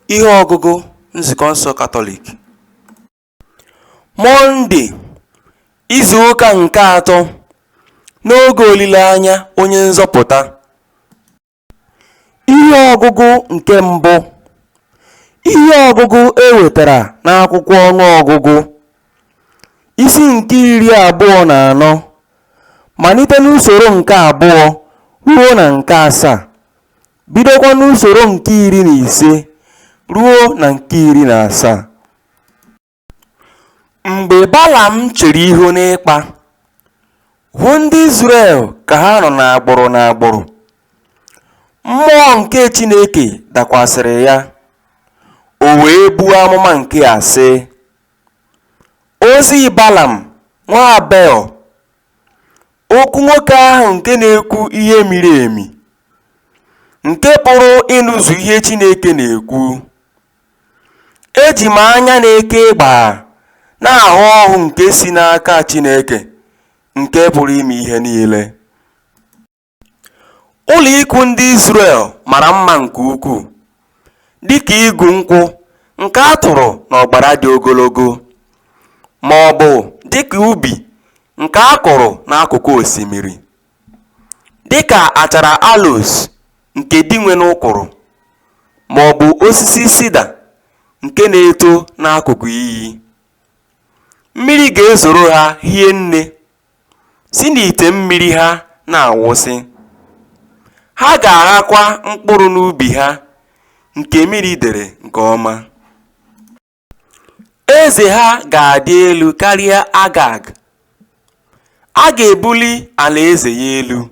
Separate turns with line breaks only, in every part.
Ihe ọgụgụ Nzukọ Nsọ Katọlik. Mọnde, izu ụka nke atọ n'oge olileanya onye nzọpụta. Ihe ọgụgụ nke mbụ. Ihe ọgụgụ ewetara n'akwụkwọ ọnụọgụgụ isi nke 24 malite n'usoro nke 2 ruo na nke 7, bidokwa n'usoro nke 15 ruo na nke 17. Mgbe Balam chere ihu n'ịkpa, hụ ndị Izrel ka ha nọ n'agbụrụ, mmụọ nke Chineke dakwasịrị ya. O wee buo amụma nke a sị, ozi Balam nwa Beor, okwu nwoke ahụ nke na-ekwu ihe miri emi, nke pụrụ ịnụzu ihe Chineke na-ekwu. Eji m anya na-eke ịgba na-ahụ ọhụ nke si n'aka Chineke nke pụrụ ime ihe niile. Ụlọ ikwu ndị Izrel mara mma nke ukwuu, dịka igu nkwụ nke a tụrụ n'ọgbara dị ogologo, ma ọ bụ dịka ubi nke a kụrụ n'akụkụ osimiri, dịka achara aloes nke dị nwe n'ụkwụrụ, ma ọ bụ osisi sida nke na-eto n'akụkụ iyi. Mmiri ga-ezoro ha hie nne, si n'ite mmiri ha na-awụsị. Ha ga-aghakwa mkpụrụ n'ubi ha nke mmiri dere nke ọma. Eze ha ga-adị elu karịa Agag. A ga-ebuli alaeze ya elu.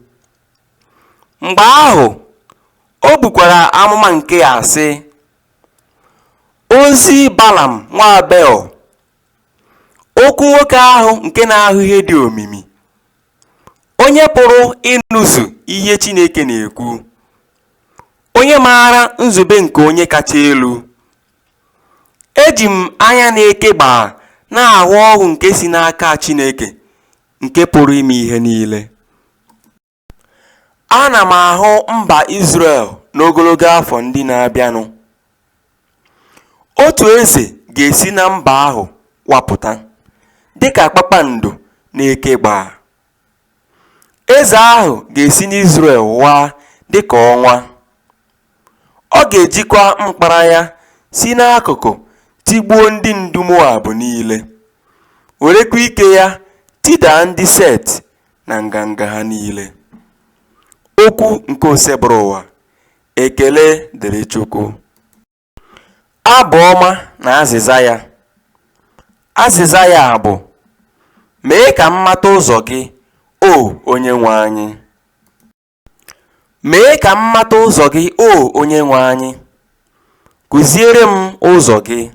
Mgbe ahụ, o bukwara amụma nke ya sị, ozi Balam nwa Beor, okwu nwoke ahụ nke na-ahụ ihe dị omimi, onye pụrụ ịnụzu ihe Chineke na-ekwu, onye maara nzube nke onye kacha elu. Eji m anya na-eke gbaa na-ahụ ọhụ nke si n'aka Chineke nke pụrụ ime ihe niile. Ana m ahụ mba Izrel n'ogologo afọ ndị na-abịanụ. Otu eze ga-esi na mba ahụ wapụta, dịka kpakpando na-eke gbaa. Eze ahụ ga-esi n'Izrel waa dịka ọnwa. Ọ ga-ejikwa mkpara ya si n'akụkụ tigbuo ndị ndu Moab niile, werekwa ike ya tidaa ndị Set na nganga ha niile. Okwu nke osebụrụ ụwa. Ekele dịrị Chukwu. Abụ ọma na azịza ya. Azịza ya bụ, mee ka m mata ụzọ gị, o Onyenwe anyị. Mee ka m mata ụzọ gị, o Onyenwe anyị. Kụziere m ụzọ gị.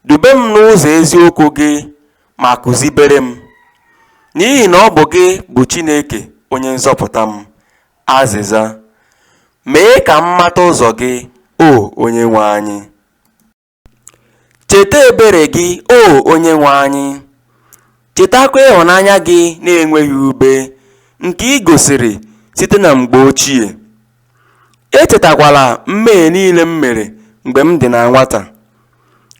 Dube m n'ụzọ eziokwu gị ma kụzibere m, n'ihi na ọ bụ gị bụ Chineke onye nzọpụta m. Azịza: mee ka m mata ụzọ gị, o Onyenwe anyị. Cheta ebere gị, o Onyenwe anyị. Chetakwa ịhụnanya gị na-enweghị ube nke ị gosiri site na mgbe ochie. Echetakwala mmehie niile m mere mgbe m dị na nwata,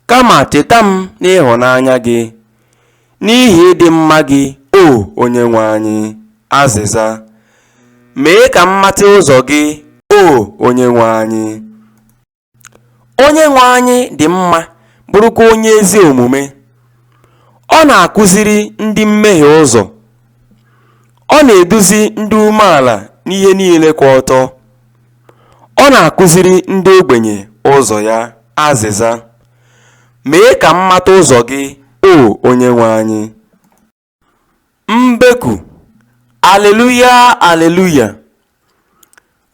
kama cheta m n'ịhụnanya gị, n'ihi ịdị mma gị, o Onyenwe anyị. Azịza: mee ka m mata ụzọ gị, o Onyenwe anyị. Onyenwe anyị dị mma, bụrụkwa onye ezi omume. Ọ na-akụziri ndị mmehie ụzọ. Ọ na-eduzi ndị umeala n'ihe niile kwụ ọtọ. Ọ na-akụziri ndị ogbenye ụzọ ya. Azịza: mee ka m mata ụzọ gị, o Onyenwe anyị. Mbeku. Aleluya, aleluya.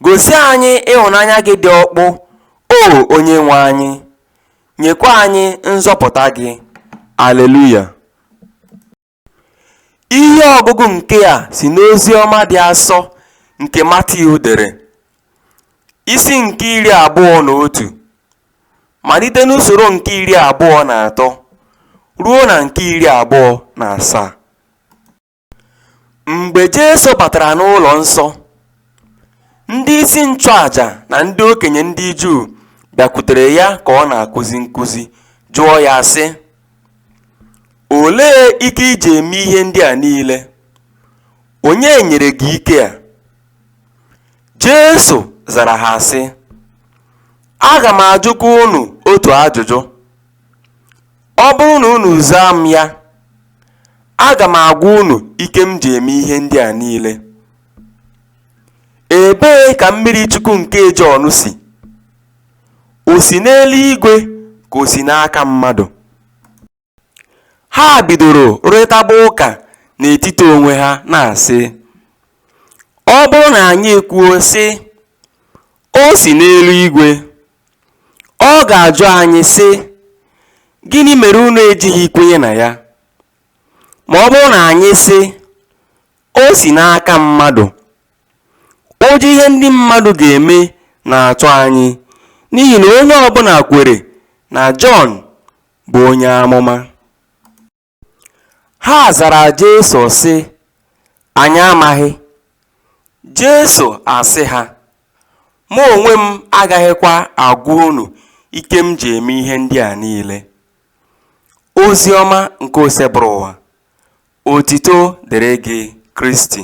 Gosi anyị ịhụnanya gị dị ọkpụ, o Onyenwe anyị. Nyekwa anyị nzọpụta gị. Aleluya. Ihe ọgụgụ nke a si n'ozi ọma dị asọ nke Matiu dere, isi nke 21, malite n'usoro nke 23 ruo na nke 27. Mgbe Jesu batara n'ụlọ nsọ, ndị isi nchụaja na ndị okenye ndị Juu bịakwutere ya ka ọ na-akụzi nkụzi jụọ ya sị, olee ike iji eme ihe ndị a niile? Onye nyere gị ike a? Jesu zara ha sị, aga m ajụkwa unu otu ajụjụ. Ọ bụrụ na unu zaa m ya, aga m agwa unu ike m ji eme ihe ndị a niile. Ebee ka mmiri chukwu nke Jọn si? O si n'eluigwe ka o si n'aka mmadụ? Ha bidoro rịtaba ụka n'etiti onwe ha na-asị, ọ bụrụ na anyị ekwuo sị, o si n'eluigwe, ọ ga-ajụ anyị sị, gịnị mere unu ejighị kwenye na ya? Ma ọ bụrụ na anyị sị, o si n'aka mmadụ, ụjọ ihe ndị mmadụ ga-eme na-atụ anyị, n'ihi na onye ọbụla kwere na Jọn bụ onye amụma. Ha zara Jesu sị, anyị amaghị. Jesu asị ha, mụ onwe m agaghịkwa agwa unu ike m ji eme ihe ndị a niile. Ozi ọma nke osebụrụ ụwa. Otito dịrị gị, Kristi.